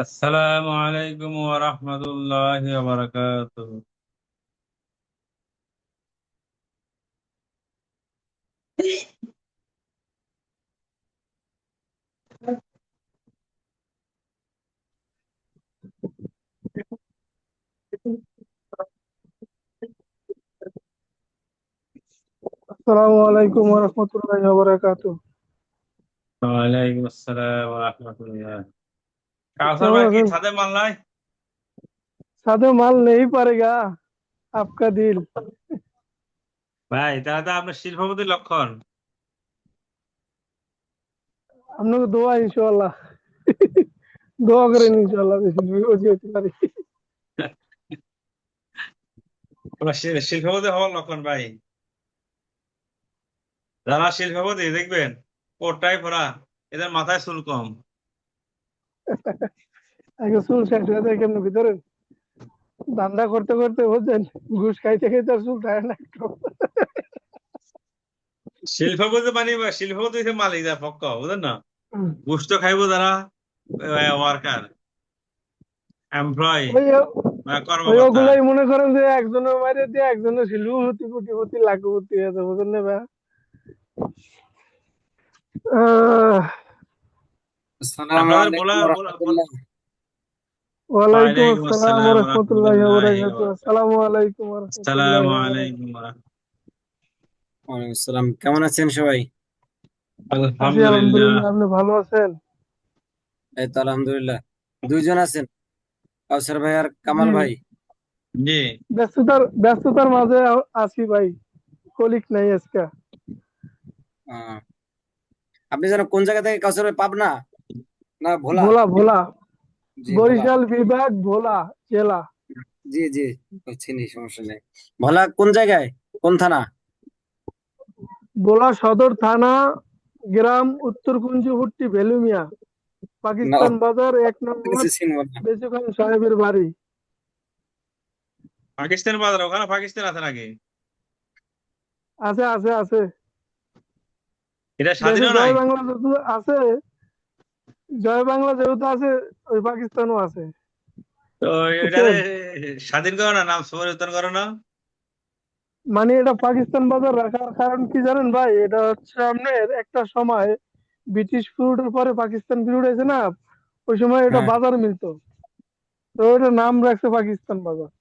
আসসালামু আলাইকুম ওয়া রাহমাতুল্লাহি ওয়া বারাকাতুহু। আসসালামু আলাইকুম ওয়া রাহমাতুল্লাহি ওয়া বারাকাতুহু। ওয়ালাইকুম আসসালাম ওয়া রাহমাতুল্লাহ। কাউসার কেমন ভাই কি আছেন? ছাদে মাল নাই? सादे माल नहीं पड़ेगा आपका दिल। ভাই তাহলে তো আপনার শিল্পপতির লক্ষণ। हम लोग दुआ इंशाल्लाह দোয়া করেন ইনশাআল্লাহ বেশি বেশি হতে পারি। আপনার শিল্পপতি হওয়ার লক্ষণ ভাই। যারা শিল্পপতি দেখবেন কোটটাই পরা, এদের মাথায় চুল কম। আগে চুল শেষ হয়ে যায় কেমন ভিতরে ধান্দা করতে করতে বুঝছেন, ঘুষ খাইতে খাইতে আর চুল থাকে না একটু। শিল্পপতি মানে শিল্পপতি হচ্ছে মালিক যার পক্ষ, বুঝলেন না? ঘুষ তো খাইবো যারা ওয়ার্কার, এমপ্লয়, ওই ওই কর্মকর্তা। ওগুলাই মনে করেন যে একজনের মাইরে দিয়ে একজনের শিল্পপতি কোটিপতি লাখপতি আছে বুঝলেন না ভাই? আহ, আসসালামু আপনাদের বলা আলাইকুম বলা রহমতুল্লাহ। ওয়ালাইকুম ওয়ালাইকুম আসসালাম ওয়া আসসালাম ওয়া রাহমাতুল্লাহি ওয়া রাহমাতুল্লাহি ওয়া বারাকাতুহু। বারাকাতুহু। আসসালামু আলাইকুম ওয়া রাহমাতুল্লাহি আসসালামু ওয়া বারাকাতুহু। আলাইকুম ওয়ালাইকুম আসসালাম। কেমন আছেন সবাই? আছি আলহামদুলিল্লাহ। আলহামদুলিল্লাহ, আপনি ভালো আছেন? এই তো আলহামদুলিল্লাহ। দুইজন আছেন, কাউসার ভাই আর জি, কামাল ভাই। জি। ব্যস্ততার মাঝে আছি ভাই, কলিক নাই আজকে। আহ, আপনি যেন কোন জায়গা থেকে কাউসার ভাই? পাবনা না ভোলা? ভোলা ভোলা, জি ভোলা। বরিশাল বিভাগ, ভোলা জেলা। জি জি, চিনি, সমস্যা নেই। ভোলা কোন জায়গায়, কোন থানা? ভোলা সদর থানা, গ্রাম উত্তর কুঞ্জহুট্টি, ভেলুমিয়া, না পাকিস্তান বাজার 1 নম্বর, কিছু চিনব না। বেচু খান সাহেবের বাড়ি। পাকিস্তান বাজার, ওখানে পাকিস্তান আছে নাকি? আছে আছে আছে, এটা দেশে স্বাধীনও নাই? জয় বাংলা যেহেতু আছে, জয় বাংলা যেহেতু আছে, ওই পাকিস্তানও আছে তো এটারে বুঝছেন। স্বাধীন করো না, নাম পরিবর্তন করো না। মানে এটা পাকিস্তান বাজার রাখার কারণ কি জানেন ভাই? এটা হচ্ছে আপনার একটা সময় ব্রিটিশ পিরিয়ডের পরে পাকিস্তান পিরিয়ড হয়েছে না, ওই সময় এটা হ্যাঁ, বাজার মিলতো, তো এটা নাম রাখছে পাকিস্তান বাজার।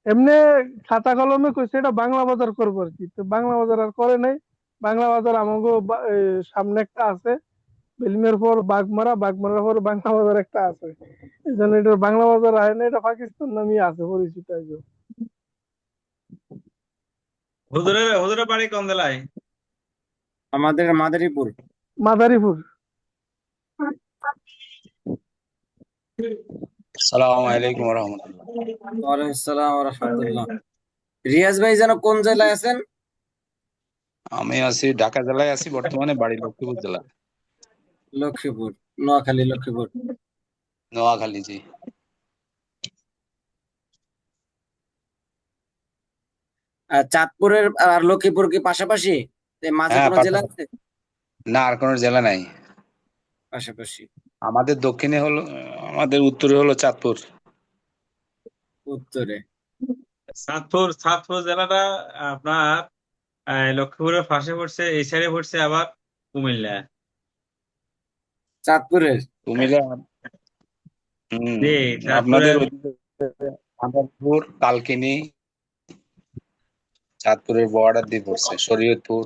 এমনি খাতা কলমে কইছে এটা বাংলা বাজার করবো আর কি, তো বাংলা বাজার আর করে নাই। বাংলা বাজার আমাকে সামনে একটা আছে, বেলমের পর বাগমারা, বাগমারার পর বাংলা বাজার একটা আছে, এই জন্য এটা বাংলা বাজার হয় না, এটা পাকিস্তান নামই আছে পরিচিত এই যে। হুজুরের হুজুরের বাড়ি কোন জেলায়? আমাদের মাদারীপুর। মাদারীপুর। আসসালামু আলাইকুম রহমতুল্লাহ। ওয়ালাইকুম আসসালাম ওয়া রাহমাতুল্লাহ। রিয়াজ ভাই যেন কোন জেলায় আছেন? আমি আছি ঢাকা জেলায়, আছি বর্তমানে, বাড়ি লক্ষ্মীপুর জেলা, লক্ষ্মীপুর, নোয়াখালী, লক্ষ্মীপুর। নোয়াখালী। জি। আর চাঁদপুরের আর লক্ষ্মীপুর কি পাশাপাশি? এর মাঝে হ্যাঁ, কোনো জেলা পাশাপাশি। আছে? না, আর কোনো জেলা নাই। পাশাপাশি। আমাদের দক্ষিণে হলো, আমাদের উত্তরে হলো চাঁদপুর। উত্তরে। সাতপুর জেলাটা আপনার লক্ষ্মীপুরের পাশে পড়ছে, এই সাইডে পড়ছে আবার কুমিল্লা। চাঁদপুরের। কুমিল্লা। জি। আপনাদের চাঁদপুরের। ওইদিকে আনন্দপুর, কালকিনি, চাঁদপুরের বর্ডার দিয়ে পড়ছে, শরীয়তপুর।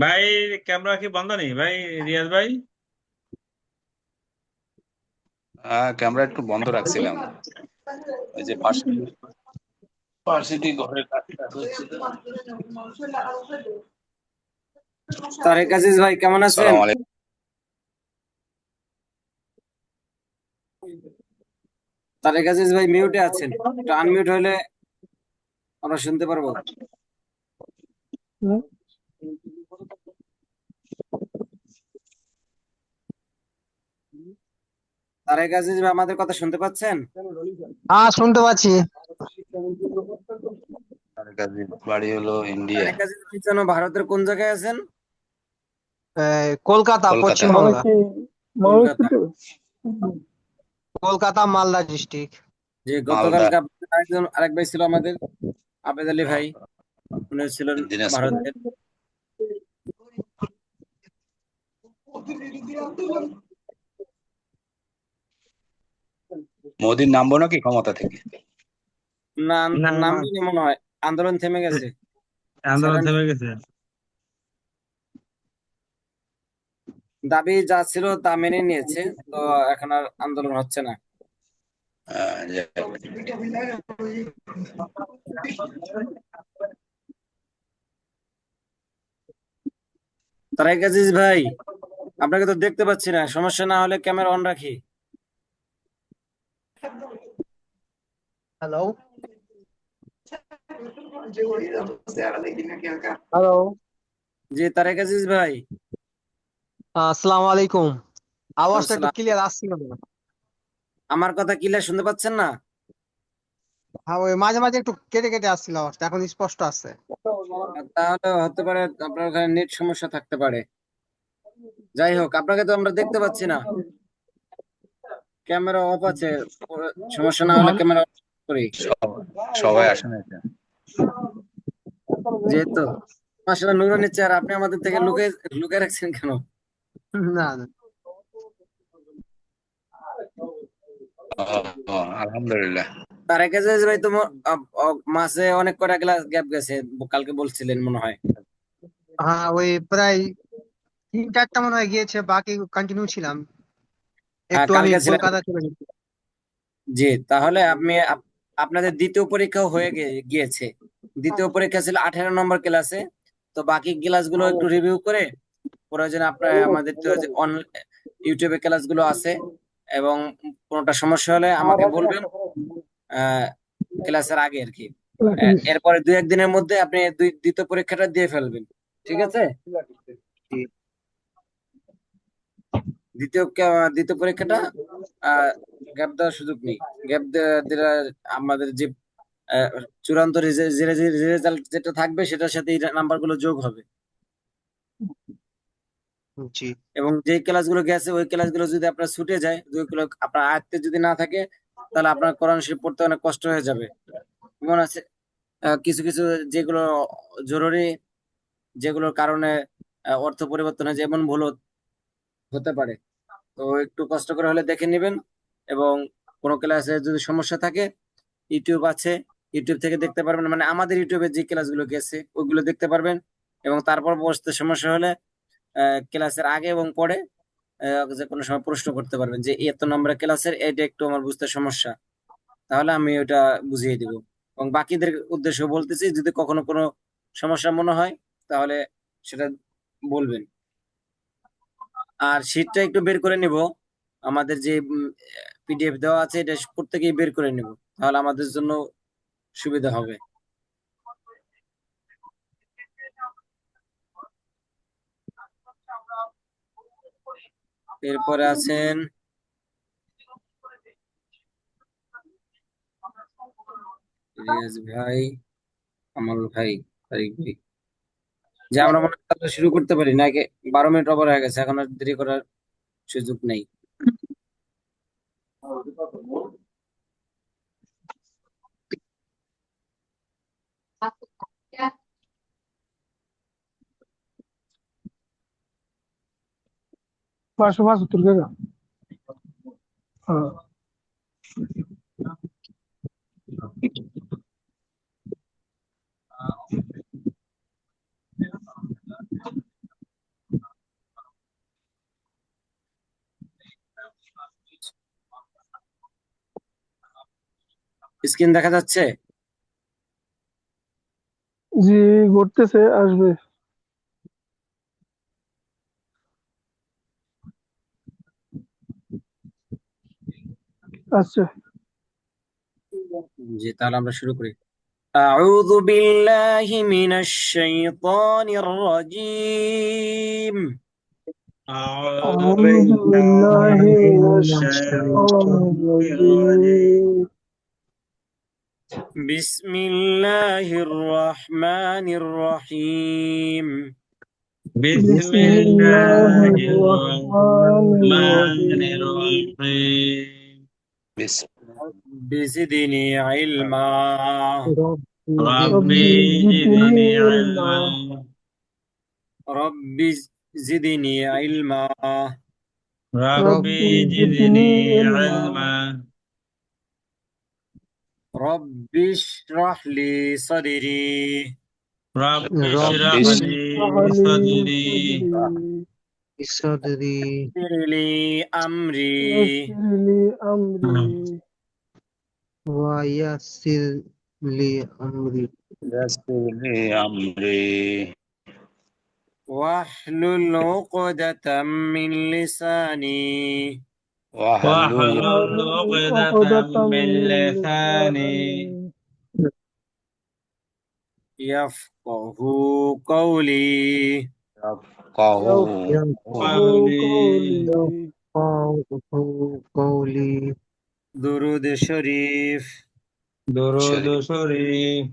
ভাই ক্যামেরা কি বন্ধ নেই ভাই? রিয়াজ ভাই। ক্যামেরা একটু বন্ধ রাখছিলাম, ওই যে ভার্সিটি ঘরের কাজটা হচ্ছে তো। তারেক আজিজ ভাই কেমন আছেন? সালাম আলাইকুম। তারেক আজিজ ভাই মিউটে আছেন, একটু আনমিউট হলে আমরা শুনতে পারবো। হুম, তারেক আজিজ ভাই আমাদের কথা শুনতে পাচ্ছেন? হ্যাঁ, শুনতে পাচ্ছি। তার কাছে বাড়ি হলো ইন্ডিয়া। তারেক আজিজ ভাই যেন ভারতের কোন জায়গায় আছেন? কলকাতা, কলকাতা। মানে পশ্চিমবাংলা। কি কলকাতা। ময়মনসিংহ? কলকাতা, মালদা ডিস্ট্রিক্ট। যে মালদা। গতকালকে আপনাদের আরেক ভাই ছিল আমাদের, আবেদ আলী ভাই, উনি ছিলেন দিনাজপুর। ভারতের। মোদির নামবো নাকি ক্ষমতা থেকে? না, না না, নামবেনি মনে হয়, আন্দোলন থেমে গেছে। আন্দোলন সাইলেন্ট। থেমে গেছে। দাবি যা ছিল তা মেনে নিয়েছে, তো এখন আর আন্দোলন হচ্ছে না। তারাই আজিজ ভাই, আপনাকে তো দেখতে পাচ্ছি না, সমস্যা না হলে ক্যামেরা অন রাখি। Hello, hello. জি তারেক আজিজ ভাই। আসসালামু আলাইকুম। আওয়াজটা একটু আসসালাম। ক্লিয়ার আসছিল না। আমার কথা ক্লিয়ার শুনতে পাচ্ছেন না? হ্যাঁ, ওই মাঝে মাঝে একটু কেটে কেটে আসছিল আওয়াজটা, এখন স্পষ্ট আছে। তাহলে হতে পারে আপনার ওখানে নেট সমস্যা থাকতে পারে। যাই হোক, আপনাকে তো আমরা দেখতে পাচ্ছি না, ক্যামেরা অফ আছে। সমস্যা না হলে ক্যামেরা অফ করি। সবাই আসে না এটা। যেহেতু মাসাল্লাহ নুরানি চেহারা, আপনি আমাদের থেকে লুকে লুকে রাখছেন কেন? না না। ও, ও, আলহামদুলিল্লাহ। তারেক আজিজ ভাই তো মাসে অনেক কটা ক্লাস গ্যাপ গেছে, কালকে বলছিলেন মনে হয়। হ্যাঁ, ওই প্রায় 3-4টা মনে হয় গিয়েছে, বাকি কন্টিনিউ ছিলাম। হ্যাঁ একটু আমি কালকে ছিলেন। কলকাতা চলে গেছি। জি, তাহলে আপনাদের দ্বিতীয় পরীক্ষাও হয়ে গিয়েছে। দ্বিতীয় পরীক্ষা ছিল 18 নম্বর ক্লাসে। তো বাকি ক্লাসগুলো একটু রিভিউ করে প্রয়োজনে আপনার আমাদের তো যে ইউটিউবে ক্লাসগুলো আছে, এবং কোনোটা সমস্যা হলে আমাকে বলবেন ক্লাসের আগে আর কি। এরপরে 2-1 দিনের মধ্যে আপনি দ্বিতীয় পরীক্ষাটা দিয়ে ফেলবেন, ঠিক আছে? দ্বিতীয় পরীক্ষাটা গ্যাপ দেওয়ার সুযোগ নেই। গ্যাপ দিলে আমাদের যে আহ, চূড়ান্ত রেজাল্ট যেটা থাকবে সেটার সাথে এই নাম্বারগুলো যোগ হবে। জি। এবং যে ক্লাসগুলো গেছে ওই ক্লাসগুলো যদি আপনার ছুটে যায়, ওইগুলো আপনার আয়ত্তে যদি না থাকে, তাহলে আপনার কোরআন শরীফ পড়তে অনেক কষ্ট হয়ে যাবে। মনে আছে কিছু কিছু যেগুলো জরুরি, যেগুলোর কারণে অর্থ পরিবর্তন হয়, যেমন ভুল হতে পারে। তো একটু কষ্ট করে হলে দেখে নেবেন। এবং কোনো ক্লাসে যদি সমস্যা থাকে, ইউটিউব আছে, ইউটিউব থেকে দেখতে পারবেন, মানে আমাদের ইউটিউবে যে ক্লাসগুলো গেছে ওইগুলো দেখতে পারবেন। এবং তারপর বসতে সমস্যা হলে ক্লাসের আগে এবং পরে যে কোনো সময় প্রশ্ন করতে পারবেন যে এত নম্বরের ক্লাসের এটা একটু আমার বুঝতে সমস্যা, তাহলে আমি ওটা বুঝিয়ে দিব। এবং বাকিদের উদ্দেশ্য বলতেছি, যদি কখনো কোনো সমস্যা মনে হয় তাহলে সেটা বলবেন। আর শীটটা একটু বের করে নিব, আমাদের যে পিডিএফ দেওয়া আছে এটা প্রত্যেকেই বের করে নিব, তাহলে আমাদের জন্য সুবিধা হবে। এরপরে আছেন রিয়াজ ভাই, কামাল ভাই, তারিক ভাই। যে আমরা মনে হয় তাহলে শুরু করতে পারি নাকি? 12 মিনিট ওভার হয়ে গেছে, এখন আর দেরি করার সুযোগ নেই। 575 টাকা। হ্যাঁ। স্ক্রিন দেখা যাচ্ছে? জি, ঘুরতেছে, আসবে। আচ্ছা। জি, তাহলে আমরা শুরু করি। أعوذ بالله من الشيطان الرجيم. أعوذ أعوذ بالله بالله من من الشيطان الشيطان الرجيم. الرجيم. بسم الله الرحمن الرحيم. بسم بسم الله الله الرحمن الرحمن الرحيم الرحيم بسم رب زدني علما. رب رب رب زدني زدني زدني علما علما رب زدني علما. رب رب رب زدني زدني علما علما رب اشرح لي صدري رب رب اشرح رب لي اشرح لي صدري صدري صدري يسر لي أمري ويسر لي أمري ويسر لي أمري يسر لي أمري واحلل عقدة من لساني واحلل واحلل واحلل عقدة عقدة من من لساني لساني يفقه قولي. يفقه يفقه قولي قولي يفقهوا قولي. درود شريف. درود شريف شريف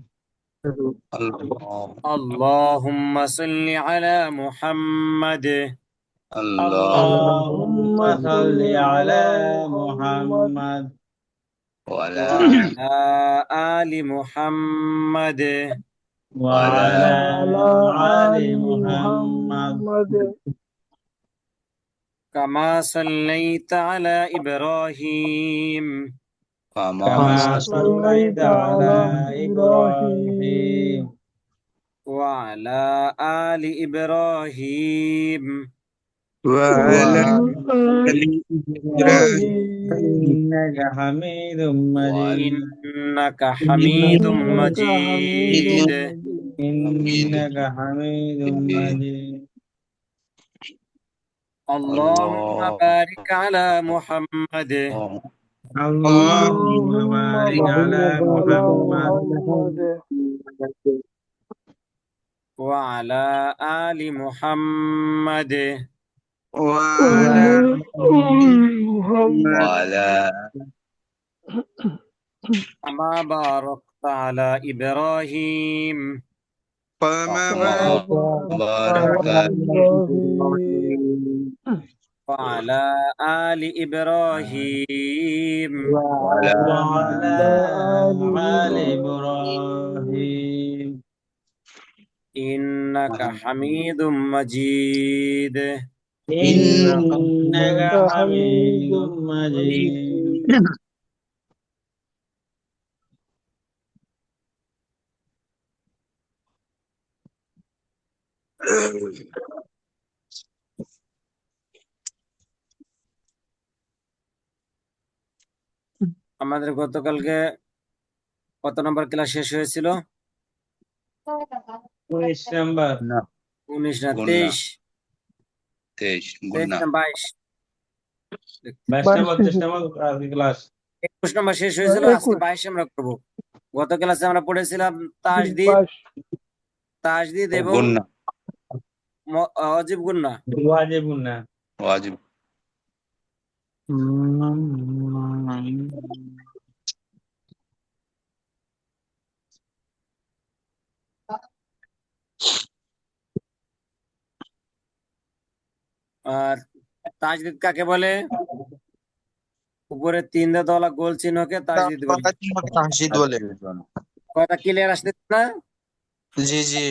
الله اللهم صل على محمد الله اللهم اللهم صل صل على على محمد محمد وعلى وعلى آل محمد وعلى وعلى وعلى آل آل محمد محمد كما صليت على إبراهيم كما كما كما صليت صليت صليت على على إبراهيم إبراهيم وعلى آل إبراهيم وعلى وعلى آل آل إبراهيم إبراهيم إنك حميد وعلى مجيد إنك حميد إنك حميد مجيد. مجيد حميد إنك حميد مجيد. مجيد اللهم الله بارك على محمد اللهم اللهم بارك على بارك على محمد محمد وعلى آل محمد وعلى وعلى آل محمد محمد وعلى كما باركت على إبراهيم كما كما باركت كما باركت باركت على إبراهيم وعلى آل إبراهيم وعلى وعلى وعلى آل آل إبراهيم إبراهيم إنك حميد مجيد. إنك إنك حميد حميد مجيد مجيد আমাদের গতকালকে কত নম্বর ক্লাস শেষ হয়েছিল? 19 নম্বর না 19 না গুণ না 23? 23 গুণ 23 না না 22? 22 নম্বর 23 নম্বর আজকে ক্লাস 21 নম্বর শেষ হয়েছিল, আজকে 21 22 আমরা করব। গত ক্লাসে আমরা পড়েছিলাম তাসদিদ 22 তাসদিদ এবং গুণ না অজীব গুন্না। ওয়াজিব না ওয়াজিব আর তাজদিদ কাকে বলে? উপরে 3 দাঁতওয়ালা গোল চিহ্নকে তাজদিদ বলে। তাহসিদ বলে। কথা ক্লিয়ার আসছে না? জি জি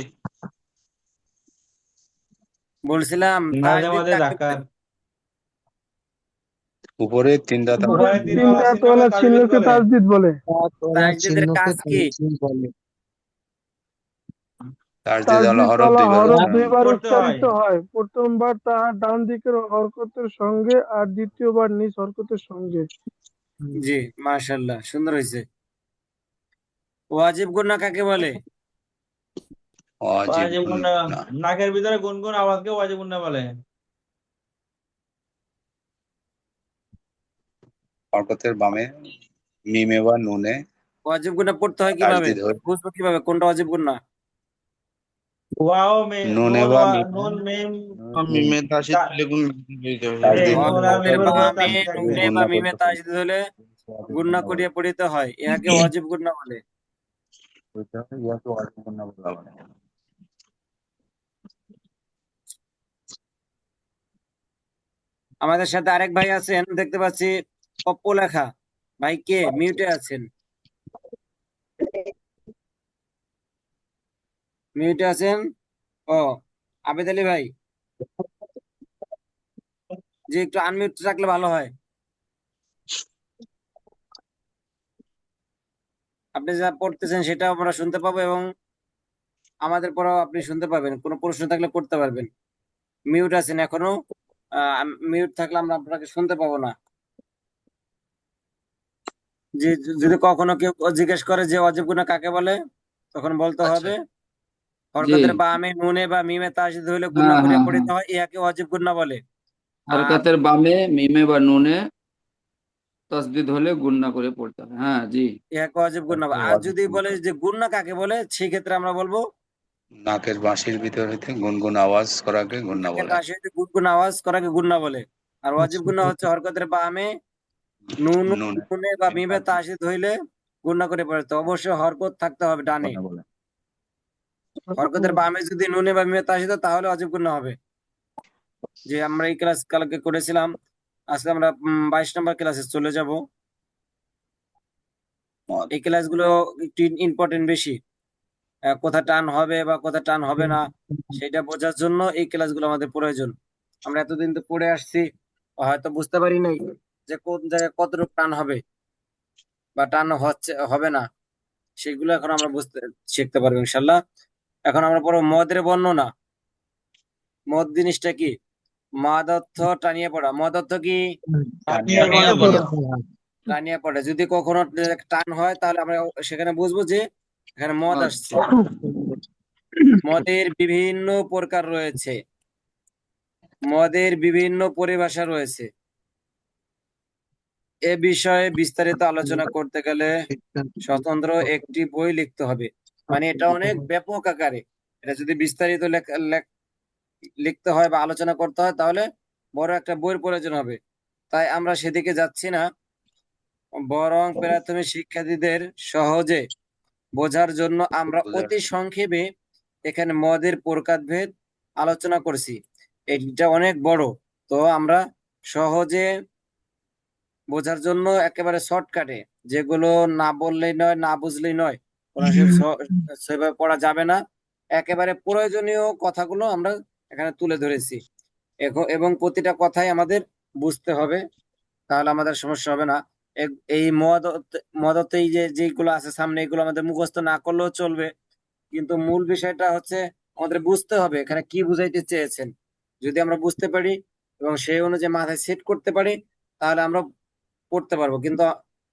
বলছিলাম মাঝে তাজদিদ মাঝে কাকে ধাক্কা বলে? উপরে 3 দাঁত উপরে উপরে তিন 3 দাঁতওয়ালা চিহ্নকে তাসদিদ বলে তাজদিদের কাজ কি? তাসদিদওয়ালা হরফ তাসদিদওয়ালা দুইবার হরফ উচ্চারণ দুইবার করতে উচ্চারিত হয়। হয়, প্রথমবার তাহার ডান দিকের হরকতের সঙ্গে আর দ্বিতীয়বার নিজ হরকতের সঙ্গে। জি, মাশাআল্লাহ, সুন্দর হয়েছে। ওয়াজিব গুন্না কাকে বলে? ওয়াজিব ওয়াজিব গুণ না না নাকের ভিতরে গুনগুন আওয়াজকে ওয়াজিব না বলে। হরকতের বামে মিমে বা নুনে ওয়াজিব গুন্না পড়তে হয় কিভাবে? তাসদিদ হয় বুঝবো কিভাবে কোনটা ওয়াজিব গুন্না? ওয়াও মে নুনে নুন বা ওয়া মিমে নুন মিম মিমে তাহসিদ তা- বলে গুণ দিতে হবে। এই তাসদিদ নুন আর হরফের মিমের উপরে বামে তাসদিদ থাকবে। নুনে বা গুণনা মিমে করতে তাজদিদ হলে গুন্না করিয়ে পড়িতে হয়, ইহাকে ওয়াজিব গুন্না বলে। আমাদের সাথে আরেক ভাই আছেন দেখতে পাচ্ছি, পপ্পু লেখা। ভাই কে মিউটে আছেন? মিউটে আছেন? ও, আবেদ আলী ভাই, যে একটু আনমিউট রাখলে ভালো হয়। আপনি যা পড়তেছেন সেটা আমরা শুনতে পাবো এবং আমাদের পরেও আপনি শুনতে পাবেন, কোনো প্রশ্ন থাকলে করতে পারবেন। মিউট আছেন এখনো, মিউট থাকলে আমরা আপনাকে শুনতে পাবো না। যে যদি কখনো কেউ জিজ্ঞেস করে যে অজীব গুণা কাকে বলে, তখন বলতে আচ্ছা হবে জি হরকতের বামে নুনে বা মিমে তাসদিদ হইলে গুণা হ্যাঁ করিয়া হ্যাঁ হ্যাঁ, পড়িতে হয়, ইহাকে অজীব গুণা বলে। আর হরকতের বামে মিমে বা নুনে তাসদিদ হলে গুণনা করে পড়তে হবে। হ্যাঁ জি। ইহাকে অজীব গুণা বলে। আর যদি বলে যে গুণা কাকে বলে, সেই ক্ষেত্রে আমরা বলবো নাকের বাঁশির ভিতর হইতে গুনগুন আওয়াজ করাকে গুন্না নাকের বলে। পাশে হইতে গুনগুন আওয়াজ করাকে গুণা বলে। আর অজীব গুণা হচ্ছে হরকতের বামে নুন নুনে নুনে বা মিমে তাসদিদ হইলে গুণা করে পড়তে হবে। অবশ্যই হরকত থাকতে হবে ডানে। গুন্না বলে। হরকতের বামে যদি নুনে বা মিমে তাসদিদ হয়, তাহলে অজীব গুণা হবে। যে আমরা এই ক্লাস কালকে করেছিলাম, আজকে আমরা 22 নম্বর ক্লাসে চলে যাব। এই ক্লাসগুলো একটু ইম্পর্টেন্ট বেশি। কোথা টান হবে বা কোথা টান হবে না, সেটা বোঝার জন্য এই ক্লাসগুলো আমাদের প্রয়োজন। আমরা এতদিন তো পড়ে আসছি, হয়তো বুঝতে পারি নাই যে কোন জায়গায় কতটুকু টান হবে বা টান হচ্ছে হবে না, সেগুলো এখন আমরা শিখতে পারবো ইনশাল্লাহ। এখন আমরা পড়বো মদের বর্ণনা। মদ জিনিসটা কি? মদ অর্থ টানিয়ে পড়া। মদ অর্থ কি? টানিয়া টানিয়া পড়া। পড়া। টানিয়ে পড়া। যদি কখনো টান হয়, তাহলে আমরা সেখানে বুঝবো যে এখানে মদ আসছে। মদের বিভিন্ন প্রকার রয়েছে, মদের বিভিন্ন পরিভাষা রয়েছে। এ বিষয়ে বিস্তারিত আলোচনা করতে গেলে স্বতন্ত্র একটি বই লিখতে হবে। মানে এটা অনেক ব্যাপক আকারে, এটা যদি বিস্তারিত লিখতে হয় বা আলোচনা করতে হয়, তাহলে বড় একটা বইয়ের প্রয়োজন হবে। তাই আমরা সেদিকে যাচ্ছি না, বরং প্রাথমিক শিক্ষার্থীদের সহজে বোঝার জন্য আমরা অতি সংক্ষেপে এখানে মদের প্রকারভেদ আলোচনা করছি। এটা অনেক বড়, তো আমরা সহজে বোঝার জন্য একেবারে শর্টকাটে, যেগুলো না বললেই নয়, না বুঝলেই নয়, কোন সেভাবে পড়া যাবে না, একেবারে প্রয়োজনীয় কথাগুলো আমরা এখানে তুলে ধরেছি। এবং প্রতিটা কথাই আমাদের বুঝতে হবে, তাহলে আমাদের সমস্যা হবে না। এই মদতেই যে যেগুলো আছে সামনে, এগুলো আমাদের মুখস্থ না করলেও চলবে, কিন্তু মূল বিষয়টা হচ্ছে আমাদের বুঝতে হবে এখানে কি বুঝাইতে চেয়েছেন। যদি আমরা বুঝতে পারি এবং সেই অনুযায়ী মাথায় সেট করতে পারি, তাহলে আমরা পড়তে পারবো, কিন্তু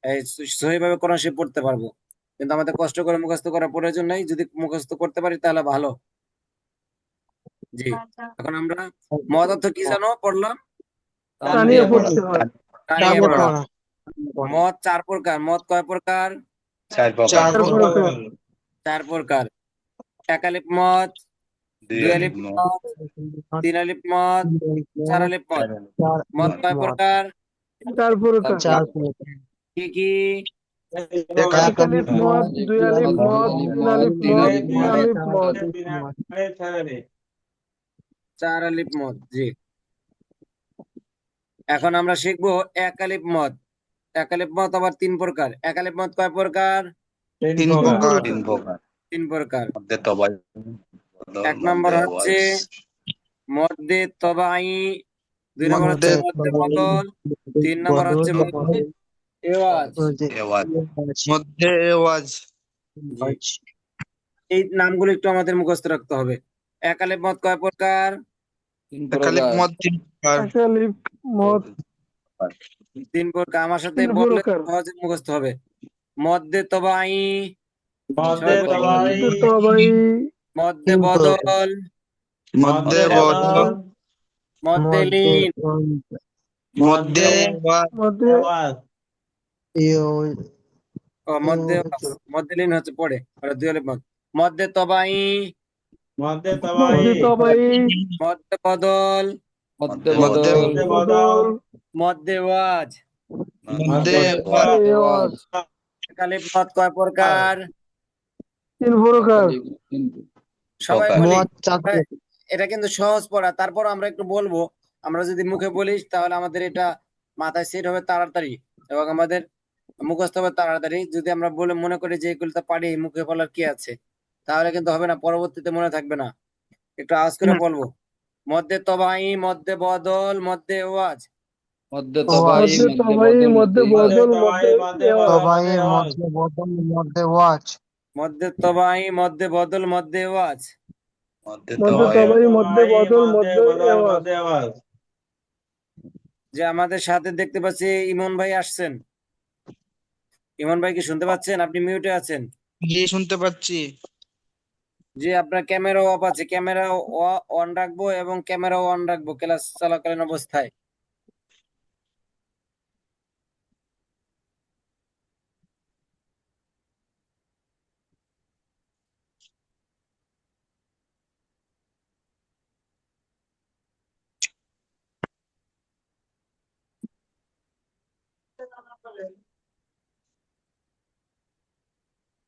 এই সহিভাবে কোরআন শরীফ পড়তে পারবো। কিন্তু আমাদের কষ্ট করে মুখস্থ করার প্রয়োজন নেই, যদি মুখস্থ করতে পারি তাহলে ভালো। জি, এখন আমরা মদ অর্থ কি জানো পড়লাম? টানিয়া পড়তে হয়। টানিয়ে টানিয়ে পড়া। পড়া। মদ 4 প্রকার। মদ কয় প্রকার? 4 প্রকার। 4 4 প্রকার। প্রকার। 4 প্রকার। 1 আলিফ মদ, 2 2 আলিফ আলিফ মদ, মদ, 3 আলিফ মদ, 4 আলিফ মদ। 4 মদ কয় প্রকার? 4 প্রকার। 4 প্রকার। কি কি? এক 1 আলিফ মদ, 2 আলিফ মদ, 3 আলিফ মদ, 4 আলিফ মদ। 4 আলিফ মদ, জি। এখন আমরা শিখবো 1 আলিফ মদ। 1 আলিফ মদ আবার 3 প্রকার। 1 আলিফ মদ কয় প্রকার? 3 প্রকার। 3 প্রকার। 3 প্রকার। মধ্যে তবাই, 1 নম্বর মধ্যে হচ্ছে আওয়াজ, মদ্দে তবাই, 2 নম্বর হচ্ছে মদ্দে বদল, 3 নম্বর হচ্ছে মদ্দে এওয়াজ। আওয়াজ। মধ্যে আওয়াজ। জি, এই নামগুলো একটু আমাদের মুখস্থ রাখতে হবে। 1 আলিফ মদ কয় প্রকার? 3 এক আলিফ প্রকার। মদ 3 প্রকার। 1 আলিফ মদ 3 প্রকার। আমার সাথে 3 বললে প্রকার। সহজে মুখস্থ হবে। মদ্দে তবাই, মদে সবাই বলি। তবাই, মদ তবাই, মদ্দে 3 প্রকার। বদল, মধ্যে মদে বদল। বদল, মদ্দে লিন, মধ্যে আওয়াজ। মধ্যে মদ্দে লিন হচ্ছে পড়ে, ওটা 2 আলিফ মদ। মদ্দে তবাই, মদে তবাই, মধ্যে তবাই, মদ্দে বদল, মধ্যে মধ্যে বদল। মদে বদল, বদল, মদ্দে ওয়াজ। মধ্যে মদে আওয়াজ। এওয়াজ। 1 আলিফ মদ কয় প্রকার? 3 প্রকার। সবাই প্রকার। বলি। মদ 4 প্রকার। এটা কিন্তু সহজ পড়া, তারপর আমরা একটু বলবো, আমরা যদি মুখে বলি তাহলে আমাদের এটা মাথায় সেট হবে তাড়াতাড়ি এবং আমাদের মুখস্থ হবে তাড়াতাড়ি। যদি আমরা বলে মনে করি যে এগুলো তো পারি, মুখে বলার কি আছে, তাহলে কিন্তু হবে না, পরবর্তীতে মনে থাকবে না। একটু আওয়াজ করে বলবো। মধ্যে তবাই, মধ্যে বদল, মধ্যে ওয়াজ। মধ্যে ওয়াজ। তবাই, মধ্যে মধ্যে তবাই, বদল, মধ্যে মধ্যে বদল, এওয়াজ। মধ্যে তবাই আওয়াজ। মধ্যে বদল মধ্যে ওয়াজ। মধ্যে তবাই, মধ্যে বদল, মধ্যে ওয়াজ। মধ্যে মধ্যে তবাই তবাই, মধ্যে বদল, মধ্যে মধ্যে বদল, আওয়াজ। মধ্যে আওয়াজ। যে আমাদের সাথে দেখতে পাচ্ছি ইমন ভাই আসছেন। ইমন ভাই কি শুনতে পাচ্ছেন? আপনি মিউটে আছেন। জি শুনতে পাচ্ছি। যে আপনার ক্যামেরা অফ আছে, ক্যামেরা অন রাখবো এবং ক্যামেরা অন রাখবো ক্লাস চলাকালীন অবস্থায়।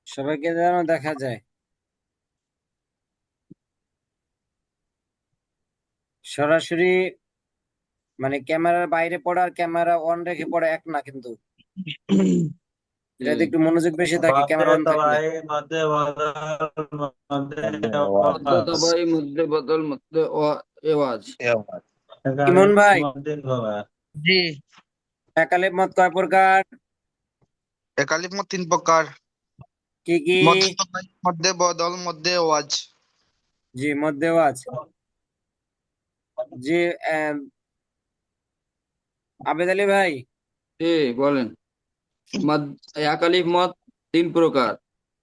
সবাইকে যেন দেখা যায়। সরাসরি মানে ক্যামেরার বাইরে পড়া আর ক্যামেরা অন রেখে পড়া এক না কিন্তু। এটাতে একটু মনোযোগ বেশি থাকে মধ্যে ক্যামেরা অন থাকলে। তবাই, মধ্যে বদল, মধ্যে মধ্যে মধ্যে আওয়াজ। তবাই, মধ্যে বদল, মধ্যে এওয়াজ। এওয়াজ। ইমন ভাই, মধ্যে তবাই। জি। একালিপ মত কয় প্রকার? একালিপ মত 3 প্রকার। কি কি? মধ্যে তবাই, মধ্যে বদল, মধ্যে ওয়াজ। জি, মধ্যে ওয়াজ। জি, আবেদ আলী ভাই। বলেন। এক আলিফ মত 3 প্রকার: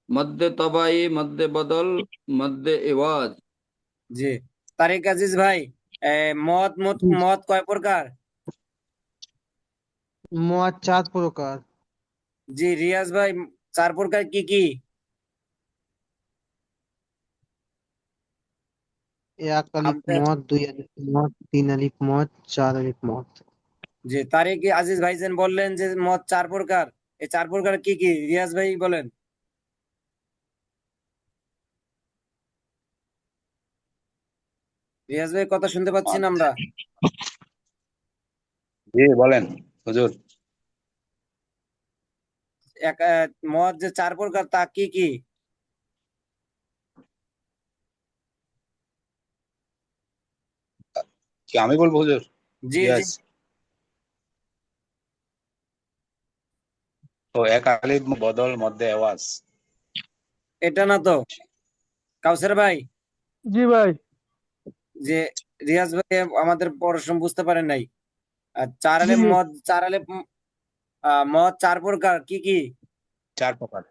মধ্যে তবাই, মধ্যে বদল, মধ্যে এওয়াজ। জি, তারিক আজিজ ভাই, মদ মদ মদ কয় প্রকার? মদ 4 প্রকার। জি, রিয়াজ ভাই, 4 প্রকার কি কি? এক আলিফ আপনার মদ, 2 আলিফ মদ, 3 আলিফ মদ, 4 আলিফ মদ। জি, তারিক আজিজ ভাইজান বললেন যে মদ 4 প্রকার। এই 4 প্রকার কি কি? রিয়াজ ভাই বলেন। রিয়াজ ভাই কথা শুনতে পাচ্ছি না আমরা। জি বলেন হুজুর। মদ যে 4 প্রকার তা কি কি? কি আমি বলবো হুজুর? জি জি। ইয়েস। তো এক আলিফ বদল, মধ্যে আওয়াজ। এটা না তো কাউসার ভাই। জি ভাই। যে রিয়াজ ভাই আমাদের পড়াশোনা বুঝতে পারেন নাই। আর 4 জি আলিফ মদ, 4 আলিফ মদ 4 প্রকার কি কি? 4 প্রকার।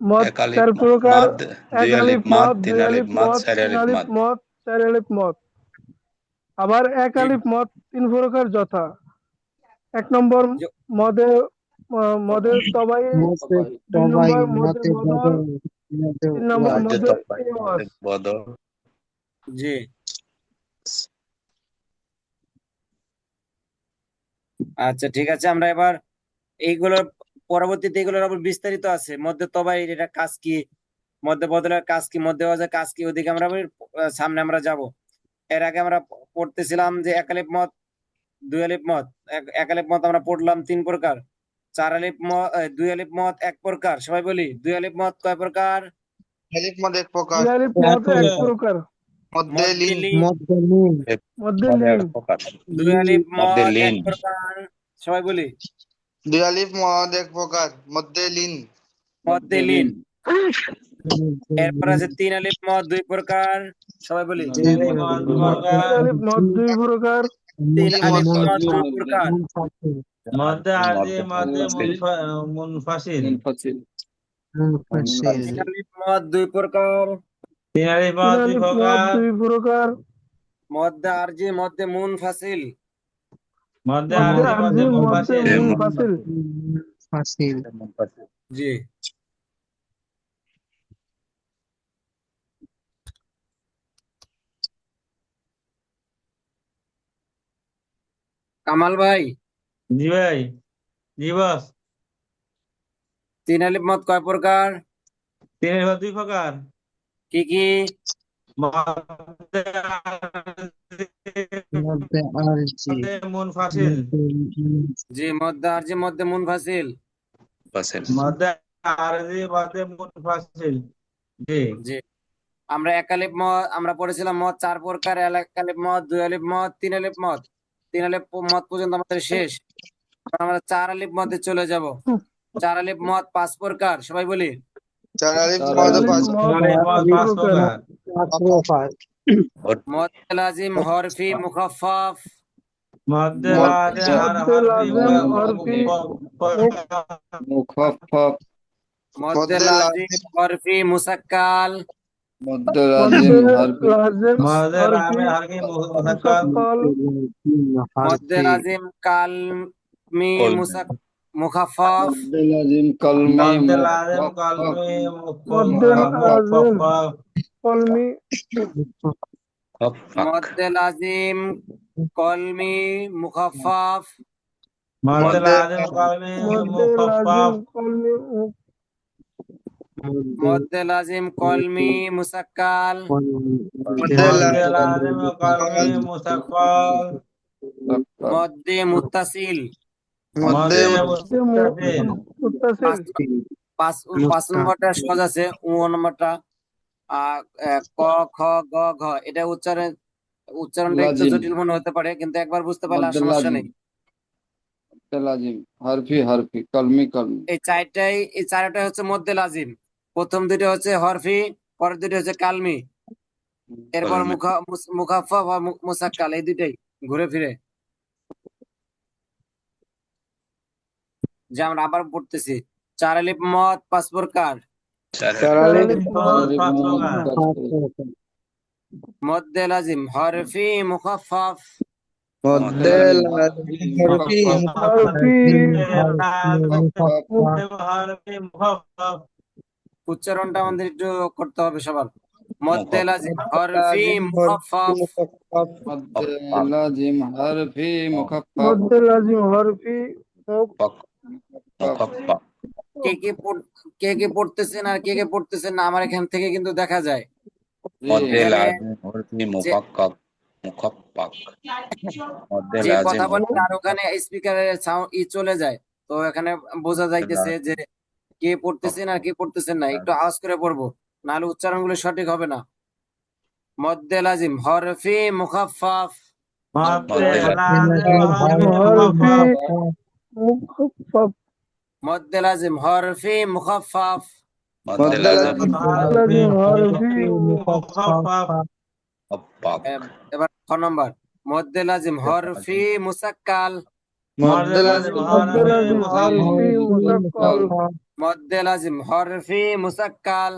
মদ এক আলিফ 4 প্রকার। মাদ, এক 2 আলিফ আলিফ মাদ, মদ, 3 2 আলিফ আলিফ মাদ, মদ, 4 3 আলিফ আলিফ মাদ। মদ, 4 আলিফ মদ। আবার এক জি, আলিফ মদ 3 প্রকার যথা: 1 নম্বর জ- মদে মদে তবাই, মধ্যে 2 তবাই, নম্বর মদে মধ্যে বদল, বদল, মধ্যে 3 নম্বর ওয়াজ। মধ্যে মদে তবাই, এওয়াজ। মধ্যে বদল। জি। আচ্ছা ঠিক আছে, আমরা এবার এইগুলোর পরবর্তীতে এগুলোর আবার বিস্তারিত আছে। মধ্যে তবাই এটা কাজ কি, মধ্যে বদলের কাজ কি, মধ্যে ওয়াজের কাজ কি, ওদিকে আমরা আবার সামনে আমরা যাব। এর আগে আমরা পড়তেছিলাম যে এক আলিফ মদ, 2 আলিফ মদ। এক আলিফ মদ আমরা পড়লাম 3 প্রকার। 4 আলিফ মদ, 2 আলিফ মদ 1 প্রকার। সবাই বলি 2 আলিফ মদ কয় প্রকার? আলিফ মদ 1 প্রকার। 2 আলিফ এক মদ 1 প্রকার। প্রকার। মধ্যে মধ্যে লিন। লিন। মধ্যে লিন। মধ্যে মধ্যে লিন। 1 প্রকার। 2 লিন। আলিফ মধ্যে মদ 1 লিন। প্রকার। সবাই বলি 2 আলিফ মদ 1 প্রকার। মধ্যে লিন। মধ্যে মধ্যে লিন। লিন। মধ্যে এরপর লিন। আছে 3 আলিফ মদ 2 প্রকার। সবাই বলি 3 আলিফ মদ 2 মধ্যে 3 প্রকার। আলিফ মদ 2 প্রকার। 3 আলিফ আলিফ মদ মদ আরজি 2 মধ্যে প্রকার। মুনফাসিল। মধ্যে আরজি, আরজি, মধ্যে মধ্যে মুনফাসিল। মুনফাসিল। মুনফাসিল। মুনফাসিল। 3 মুনফাসিল। আলিফ মদ 2 প্রকার। 3 আলিফ 3 মদ 2 আলিফ মদ প্রকার। 2 প্রকার। মধ্যে আরজি, মধ্যে মুনফাসিল। মধ্যে মধ্যে আরজি, মধ্যে আরজি, মধ্যে মুনফাসিল। মুনফাসিল। মুনফাসিল। জি। কামাল ভাই, জি ভাই। জি বস। 3 আলিফ মদ কয় প্রকার? 3 আলিফ মদ 2 প্রকার। কি কি? মধ্যে আরজি, মধ্যে আরজি মধ্যে মুনফাসিল, জি মধ্যে আরজি মধ্যে মুনফাসিল। পার্সেন্ট মধ্যে আরজি মধ্যে মুনফাসিল। জি জি আমরা একালিফ মদ আমরা পড়েছিলাম মদ 4 প্রকার, একালিফ মদ, 2 আলিফ মদ, 3 আলিফ মদ। 3 আলিফ মদ পর্যন্ত আমাদের শেষ। এখন আমরা 4 আলিফ মদে চলে যাব। 4 আলিফ মদ 5 প্রকার, সবাই বলি। चार अलिफ चार मद अलिफ पाँच মদ আলিফ মদ পাঁচ প্রকার। মদ লাজিম হরফি মুখাফফাফ। মধ্যে मद লাজে আর মধ্যে হরফি লাজেম হরফি मुखफ़्फ़फ़ মদ मद লাজিম लाजिम হরফি মুসাক্কাল। मद्द মধ্যে लाजिम हरफ লাজেম মধ্যে হরফি লামে হরফি মুসাক্কাল। মুসাক্কাল মদ লাজিম কালমি কল মুখাফফাফ। मद्द लाजिम कलमी মধ্যে লাজেম मुखफ़्फ़फ़ কলমি মধ্যে লাজেম মুখাফফাফ। কলমি হক ফাক মদ লাজিম কলমি মুখাফফাফ। মধ্যে मद লাজেম কলমি মধ্যে লাজেম মুখাফফাফ। কলমি মদ লাজিম কলমি মুসাক্কাল। मद মধ্যে लाजिम লাজেম কলমি মুসাক্কাল। মদ্দে মুত্তাসিল। मद মধ্যে মধ্যে মুত্তাসিল। মুত্তাসিল পাঁচ পাঁচ নম্বরটা সহজ আছে, নম্বরটা ক খ গ ঘ। এটা উচ্চারণটা একটু लाजिम জটিল মনে হতে পারে, কিন্তু একবার বুঝতে পারলে আর मद्द সমস্যা लाजिम নেই। मद्द लाजिम हरफी हरफी कलमी कलमी এই চারটাই হচ্ছে মধ্যে লাজিম। প্রথম দুটো হচ্ছে হরফি, পরের দুটো হচ্ছে কালমি, এরপর কলমে মুখাফফাফ আর মুসাক্কাল, এই দুটাই ঘুরে ফিরে। যে আমরা আবার পড়তেছি, 4 আলিফ মদ 5 প্রকার। চার चार চার अलिफ আলিফ মদ हरफ পাঁচ मोहम्मद প্রকার। का মধ্যে লাজিম হরফি মুখাফফাফ। मद मद्द लाजिम लाजिम हरफी हरफी হরফি হরফি মুখাফফাফ। উচ্চারণটা আমাদের একটু করতে হবে সবার। মধ্যে মুখফ লাজিম मद হরফি लाजिम মুখাফফাফ। मद्द হক ফাক लाजिम हरफी मुखफ़्फ़फ़ মধ্যে লাজিম হরফি ফাক মুখফ ফাক কে কে কে কে পড়তেছেন আর কে কে পড়তেছেন না আমার এখান থেকে কিন্তু দেখা যায়। মধ্যে এখানে লাজিম হরফি যে মুফাক্কাক মুখফাক মধ্যে যে লাজিম কথা বলে হরফি তার ওখানে স্পিকারের সাউন্ড চলে যায়, তো এখানে বোঝা যাইতেছে যে কে পড়তেছেন আর কে পড়তেছেন না। একটু আওয়াজ করে পড়বো, নাহলে উচ্চারণগুলো সঠিক হবে না। মধ্যে লাজিম হরফি মুখাফফাফ। মধ্যে মধ্যে লাজেম হরফি হরফি মুখাফফাফ। মুখাফফাফ মধ্যে লাজিম হরফি মুখাফফাফ। মধ্যে मद লাজিম लाजिम হরফি লাজিম হরফি মুখাফফাফ। মুফাক্কাক এবার খ নম্বর, মধ্যে লাজিম হরফি মুসাক্কাল। मद মধ্যে লাজেম लाजिम মধ্যে হরফি লাজিম হরফি মুখাফফাফ। মুসাক্কাল মধ্যে লাজিম হরফি মুসাক্কাল।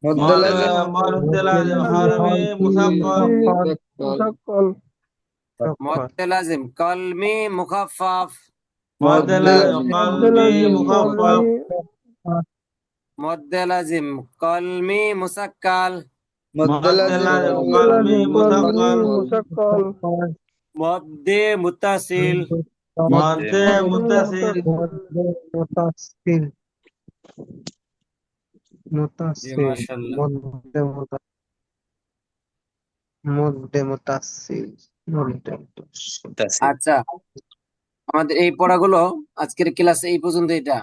मद लाजिम মধ্যে লাজেম হরফি মুখাফফাফ। মুসাক্কাল মধ্যে লাজিম কলমি মুখাফফাফ। মধ্যে मद লাজেম लाजिम মধ্যে কলমি লাজিম মুখাফফাফ। কলমি মধ্যে লাজিম কলমি মুসাক্কাল। मद মধ্যে लाजिम লাজেম মধ্যে কলমি লাজিম কলমি মুখাফফাফ। মুসাক্কাল মধ্যে মুত্তাসিল। মধ্যে মুত্তাসিল। মুতাসিল জি মুতাসিল মাশাআল্লাহ। মধ্যে মুতাসিল মধ্যে মুতাসিল মুত্তাসিল আচ্ছা, আমাদের এই পড়াগুলো আজকের ক্লাসে এই পর্যন্ত। এটা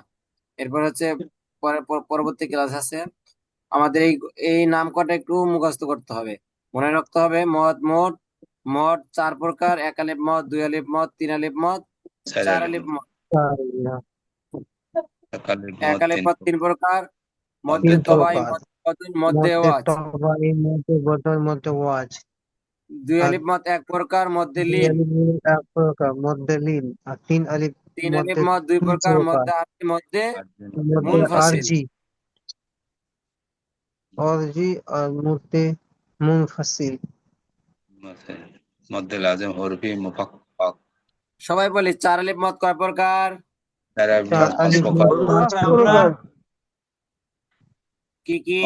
এরপর হচ্ছে পরবর্তী ক্লাস আছে আমাদের। এই এই নাম কটা একটু মুখস্থ করতে হবে, মনে রাখতে হবে। মদ 4 প্রকার, 1 আলিফ মদ, 2 আলিফ মদ, 3 আলিফ মদ, চার 4 আলিফ আলিফ মদ। এক আলিফ 1 আলিফ তিন মদ 3 প্রকার, মধ্যে তিন তবাই, প্রকার মধ্যে বদল, মধ্যে মধ্যে ওয়াজ। তবাই মধ্যে বদল মধ্যে ওয়াজ 2 আর আলিফ মদ 1 প্রকার, মধ্যে দুই লিন। আলিফ এক প্রকার মধ্যে লিন আর 3 আলিফ 3 আলিফ মধ্যে মদ 2 তিন প্রকার, প্রকার মধ্যে আরবি, মধ্যে মধ্যে মুনফাসিল। আরজি অরজি আর মধ্যে মুনফাসিল মধ্যে লাজিম হরফি মুফাক্কাক সবাই বলি 4 আলিফ মদ কয় প্রকার? চার আলিফ চার পাঁচ আলিফ প্রকার পাঁচ আমরা প্রকার কি কি?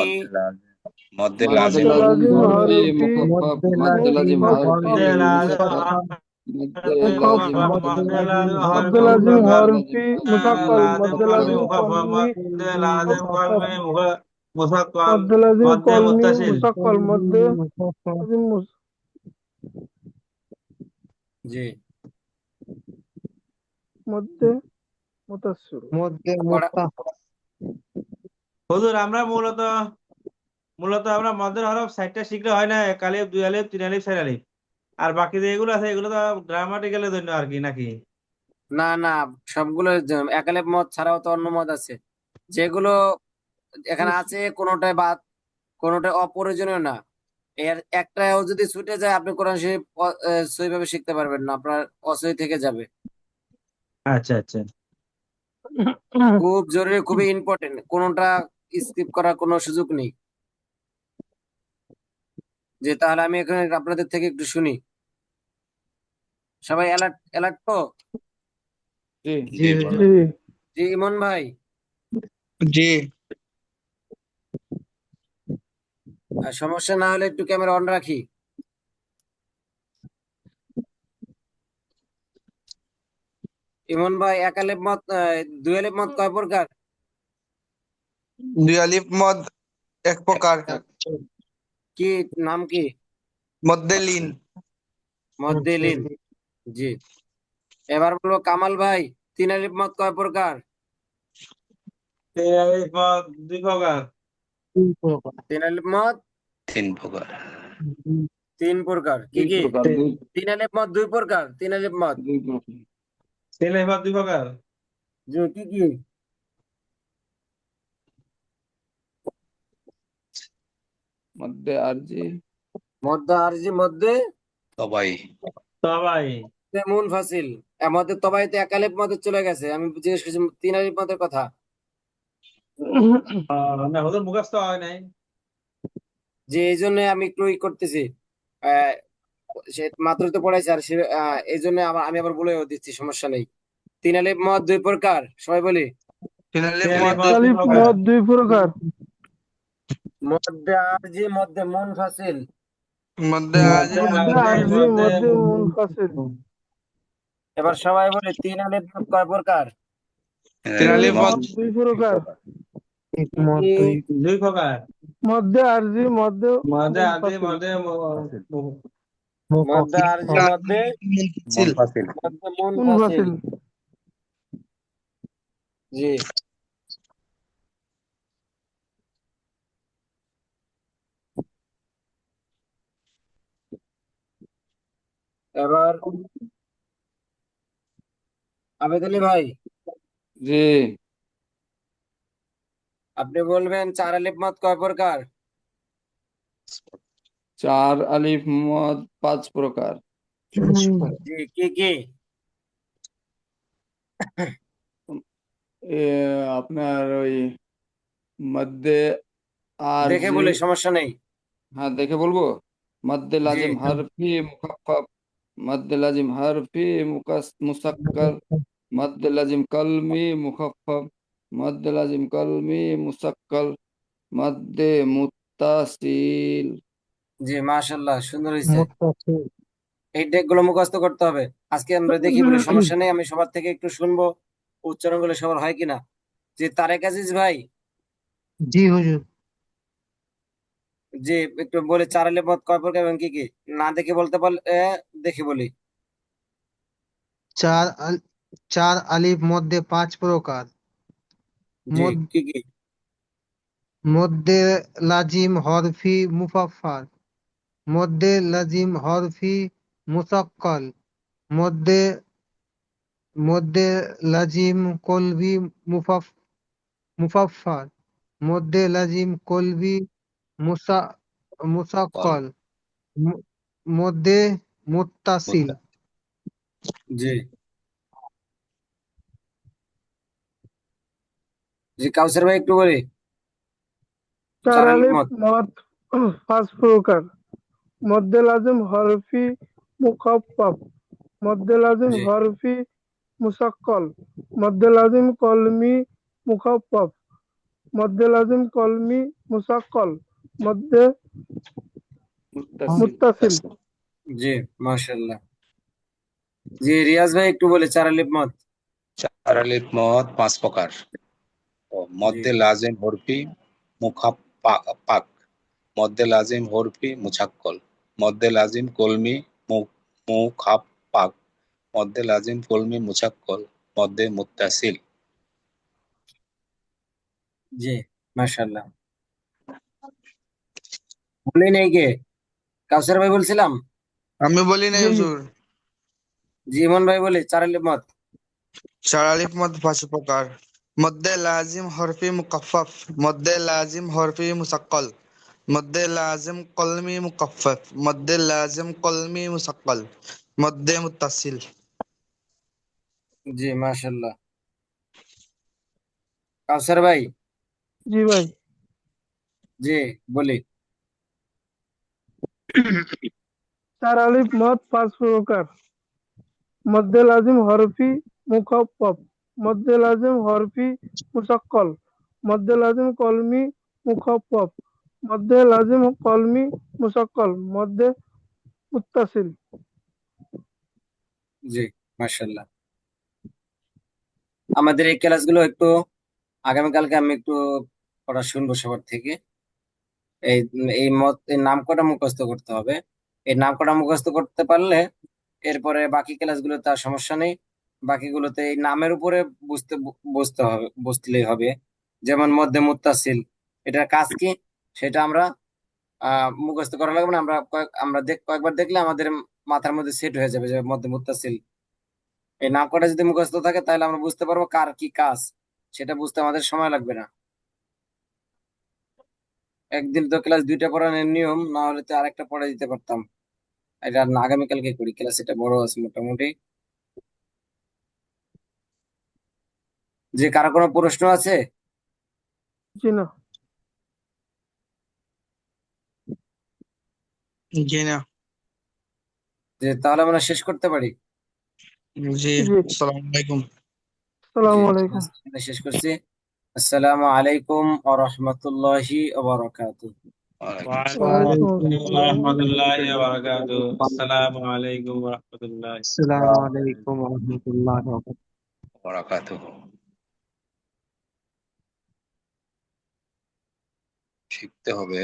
মধ্যে मद्द লাজিম মধ্যে লাজিম हरफी হরফি मुखफ़्फ़फ़ मद्द মধ্যে लाजिम মধ্যে हरफी লাজেম मद्द হরফি लाजिम মুখাফফাফ। মধ্যে লাজেম মধ্যে হরফি লাজিম মুখাফফাফ। হরফি মুসাক্কাল লাজেম মধ্যে কলমি লাজিম মুখাফফাফ। কলমি মধ্যে লাজেম মুখাফফাফ কলমি মুসাক্কাল। মধ্যে লাজিম মধ্যে কলমি মুত্তাসিল। মুসাক্কাল মধ্যে লাজিম জি মধ্যে মুতাসসিল। মধ্যে কড়া হুজুর আমরা মূলত আমরা মধ্যের হরফ 60টা শিখলে হয় না, 1 আলিফ 2 আলিফ 3 আলিফ 4 আলিফ। আর বাকি যেগুলো আছে এগুলো তো গ্রামাটিক্যালের জন্য আর কি, নাকি? না না, সবগুলো একালেপ মদ ছাড়াও তো অন্য মদ আছে যেগুলো এখানে আছে, কোনোটাই বাদ, কোনোটাই অপ্রয়োজনীয় না। এর একটাও যদি ছুটে যায় আপনি কোরআন শরীফ সহিভাবে শিখতে পারবেন না, আপনার অসহি থেকে যাবে। আচ্ছা আচ্ছা। খুব জরুরি, খুবই ইম্পর্টেন্ট, কোনোটা স্কিপ করার কোনো সুযোগ নেই। যে তাহলে আমি এখানে আপনাদের থেকে একটু শুনি। সবাই অ্যালার্ট অ্যালার্ট তো? জি জি হুজুর। জি। জি ইমন ভাই, जी আর সমস্যা না হলে একটু ক্যামেরা অন রাখি। ইমন ভাই, এক আলিফ মত, দুই আলিফ মত কয় প্রকার? द्वि अलिफ मद एक प्रकार কি নাম কি? मध्य लीन মধ্যে লীন। জি, এবার বলবো কামাল ভাই, তিন আলিফ মত কয় প্রকার? 3 আলিফ মদ 2 প্রকার। তিন আলিফ মত 3 প্রকার। তিন প্রকার, কি দুই কি? প্রকার, তিন আলিফ মত দুই প্রকার, তিন আলিফ মত। দুই প্রকার। 3 আলিফ মদ 2 প্রকার। জি, কি কি? মধ্যে আরজি, মধ্যে আরজি, মধ্যে সবাই সবাই। মুন ফাসিল। এর মধ্যে তবাই তো এক আলিফ মধ্যে চলে গেছে, আমি জিজ্ঞেস করছি তিন আলিফ মতের কথা। না হুজুর মুখস্থ হয় নাই। যে এই জন্য আমি একটু ই করতেছি, আহ, সে মাত্রই তো পড়াইছে, আর সে এই জন্য আমি আবার বলেও দিচ্ছি, সমস্যা নেই। তিন আলিফ মদ দুই প্রকার, সবাই বলি। तीन अलिफ 3 আলিফ मद মদ 2 আলিফ প্রকার। মদ 2 প্রকার। মধ্যে আরজি, মধ্যে মুন ফাসিল। मध्य आजी মধ্যে मध्य আরজি মধ্যে মুনফাসিল। এবার সবাই বলি তিন আলিফ মদ কয় প্রকার? तीन তিন अलिफ আলিফ मद মদ 2 প্রকার। কি কি? 2 প্রকার। মধ্যে আরজি মধ্যে মধ্যে আদি মুনফাসিল। মধ্যে মধ্যে আরজি, মধ্যে মুনফাসিল। মধ্যে মুন ফাসিল। মুনফাসিল। জি, এবার আবেদ আলী ভাই, জি। আপনি বলবেন চার আলিফ মদ কয় প্রকার? 4 আলিফ মদ 5 প্রকার। জি, কি কি? এ, আপনার ওই মধ্যে দেখে আরজি, বলি, সমস্যা নেই। হ্যাঁ দেখে বলবো। মধ্যে জি লাজিম হরফি মুখাফফাফ, মধ্যে লাজিম হরফি মুসাক্কার, মধ্যে লাজিম কলমি মুখাফফাফ, মধ্যে লাজিম কলমি মুসাক্কাল, মধ্যে মুত্তাসিল। জি, মাশাল্লাহ, সুন্দর হয়েছে। এই ডেকগুলো মুখস্থ করতে হবে। আজকে আমরা দেখি বলি, সমস্যা নেই, আমি সবার থেকে একটু শুনবো উচ্চারণ গুলো সবার হয় কিনা। যে তারেক আজিজ ভাই, জি হুজুর। যে একটু বলে চার আলিফ মদ কয় প্রকার এবং কি কি? না দেখে বলতে পারলে দেখে বলি। চার আলিফ মধ্যে 5 প্রকার। জি, মদ- কি কি? মধ্যে লাজিম হরফি মুফাফফার, মধ্যে লাজিম হরফি মুসাক্কাল, মধ্যে মধ্যে লাজিম কলবি মুফাফফার, মধ্যে লাজিম কলবি মুসা মুসাক্কাল, ম- মধ্যে মুত্তাসিল। জি জি, কাউসার ভাই একটু বলি। চার চার আলিফ আলিফ মদ। মদ 5 প্রকার। মধ্যে লাজিম হরফি মুখাফফাফ, মধ্যে লাজিম জি হরফি মুসাক্কল, মধ্যে লাজিম কলমি মুখাফফাফ, মধ্যে লাজিম কলমি মুসাক্কল, মধ্যে মুত্তাসিল। মুত্তাসিল। জি, মাশাল্লাহ। জি, রিয়াজ ভাই একটু বলে চার আলিফ মদ। 4 আলিফ মদ 5 প্রকার। ও জি মধ্যে লাজিম হরফি মুখাপ্পাক, মধ্যে লাজিম হরফি মুছাক্কল, মধ্যে লাজিম কলমি মুখাপ্পাক, পাক মধ্যে লাজিম কলমি মুশাক্কল মধ্যে মুত্তাসিল। জি, মাশাআল্লাহ। বলি নেই কে? কাউসার ভাই বলছিলাম। আমি বলি নাই জি হুজুর। জি, ইমন ভাই বলি, চার আলিফ মত। চার আলিফ মদ 5 প্রকার। মদ্দে লাজিম হরফি মুকাফফাফ, মদ্দে লাজিম হরফি মুসাক্কাল, মদ্দে লাজিম কলমি মুকাফফাফ, মদ্দে লাজিম কলমি মুসাক্কাল, মদ্দে মুত্তাসিল। জি, মাশাআল্লাহ। কাউসার ভাই। জি ভাই। জি, বলি। চার আলিফ মদ 5 প্রকার। মদ্দে লাজিম হরফি মুখাফফাফ, মদ্দে লাজিম হরফি মুসাক্কাল, মদ্দে লাজিম কলমি মুখাফফাফ, মদ্দে লাজিম কলমি মুসাক্কাল, মদ্দে মুত্তাসিল। জি, মাশাআল্লাহ। আমাদের এই ক্লাসগুলো একটু আগামীকালকে আমি একটু পড়া শুনবো সবার থেকে। এই এই মত, এই নাম কটা মুখস্থ করতে হবে। এই নাম কটা মুখস্থ করতে পারলে এরপরে বাকি ক্লাসগুলোতে আর সমস্যা নেই। বাকিগুলোতে এই নামের উপরে বুঝতে হবে, বুঝলেই হবে। যেমন মধ্যে মুত্তাসিল, এটার কাজ কি সেটা আমরা মুখস্থ করা লাগবে না। আমরা কয়েকবার দেখলে আমাদের মাথার মধ্যে সেট হয়ে যাবে যে মধ্যে মুত্তাসিল। এই নাম কটা যদি মুখস্থ থাকে তাহলে আমরা বুঝতে পারবো কার কি কাজ, সেটা বুঝতে আমাদের সময় লাগবে না। একদিন তো ক্লাস দুইটা পড়ানোর নিয়ম, না হলে তো আরেকটা পড়া দিতে পারতাম। এটা না, আগামীকালকে করি, ক্লাস এটা বড় আছে মোটামুটি। যে কারো কোনো প্রশ্ন আছে? জি না। জি না। যে তাহলে আমরা শেষ করতে পারি। জি। জি। আসসালামু আলাইকুম। জি, আসসালামু ঠিক আলাইকুম। আছে, এখানে শেষ করছি। আসসালামু আলাইকুম ওয়া রাহমাতুল্লাহি ওয়া বারাকাতুহু। ওয়ালাইকুম আসসালাম। ওয়ালাইকুম ওয়ালাইকুম আসসালাম ওয়া আসসালাম। রাহমাতুল্লাহি ওয়া বারাকাতুহু। আসসালামু আলাইকুম ওয়া রাহমাতুল্লাহি আসসালামু আলাইকুম ওয়া রাহমাতুল্লাহি ওয়া বারাকাতুহু। বারাকাতুহু। শিখতে হবে।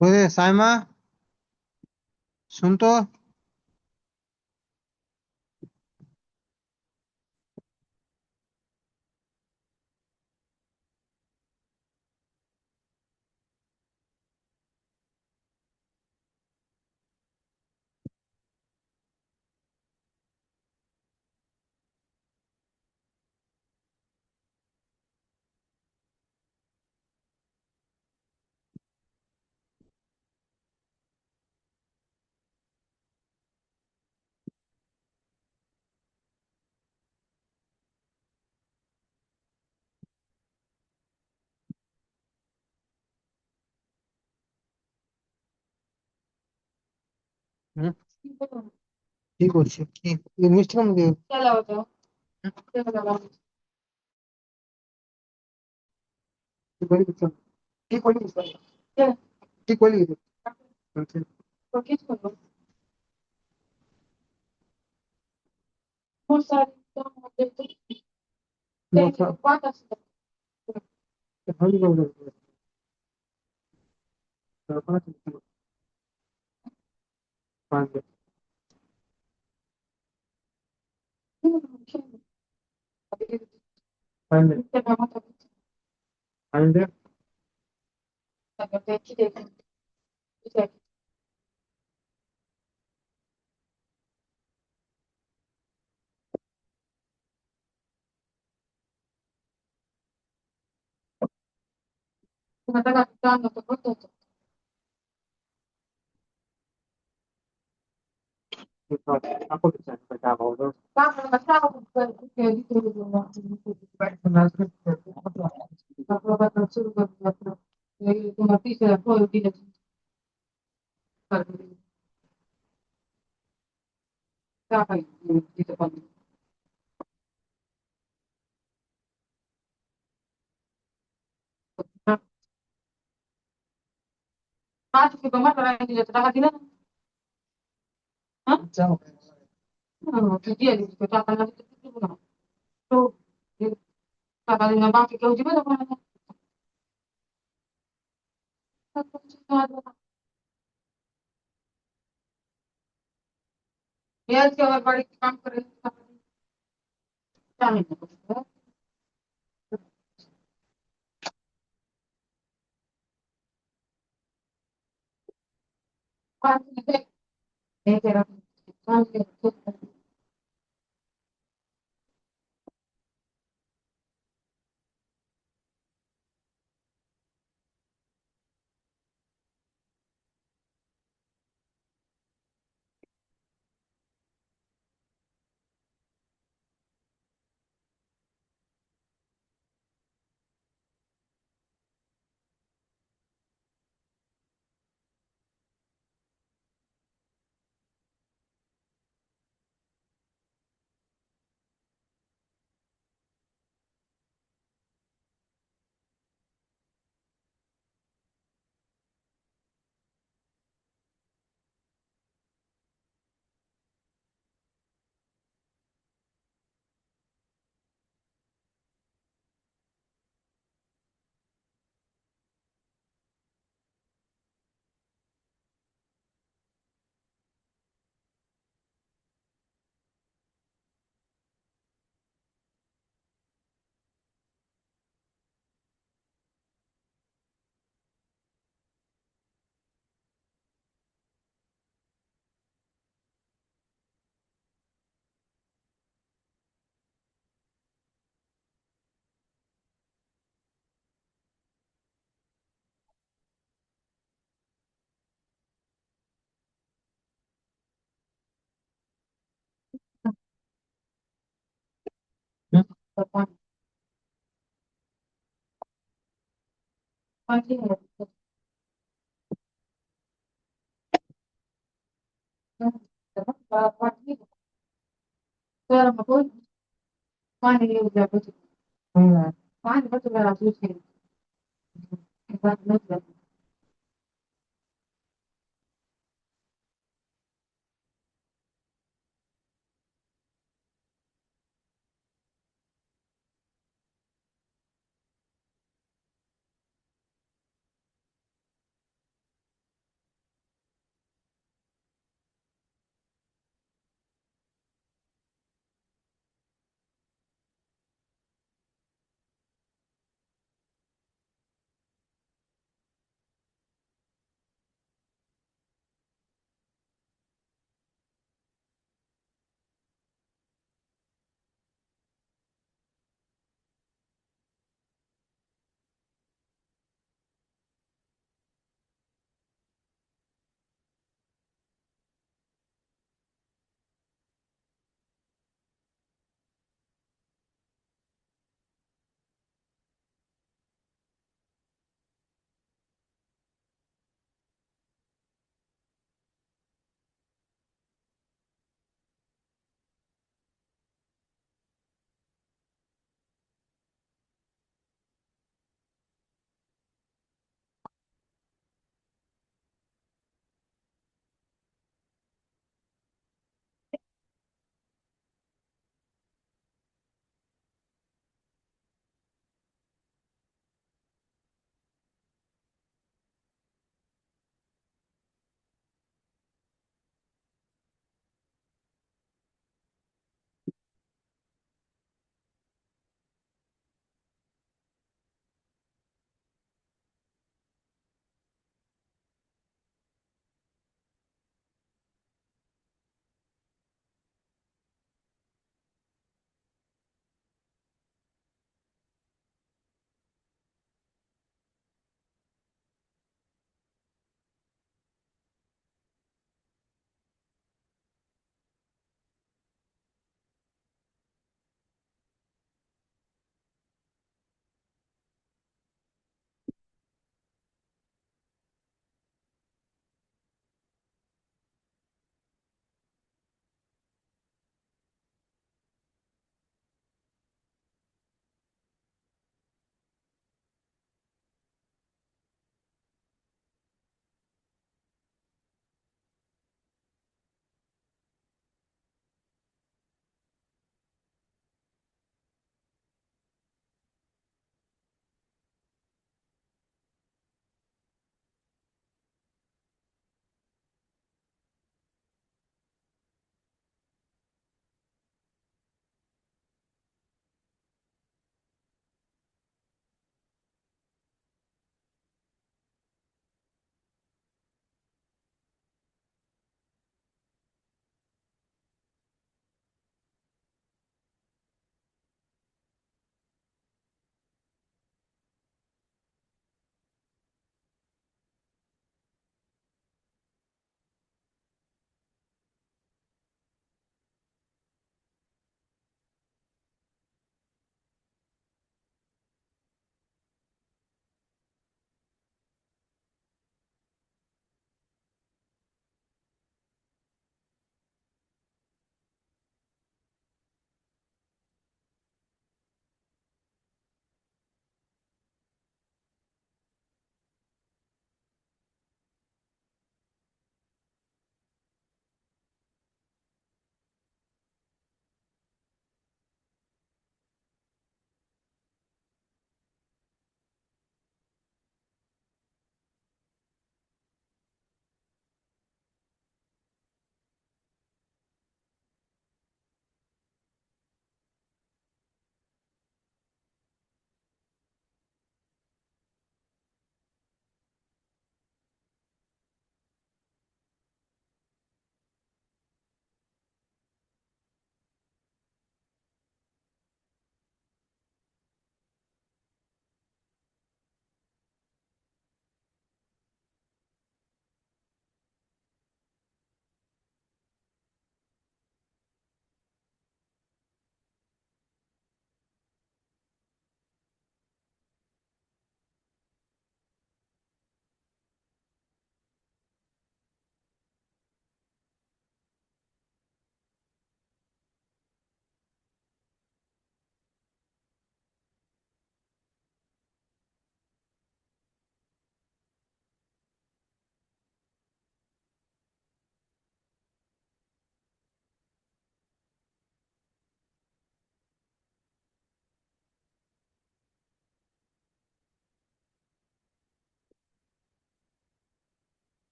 ওরে সাইমা, শুন তো। হুম, কি করছিস? কি মিষ্টি কেমন দিয়ে? কি করলি কিছু? কি করলি কিছু? কি করলি কিছু? ভালো করে বল। তারপরে কি করবো? পাঁচবে। পাঁচবে। পাঁচবে।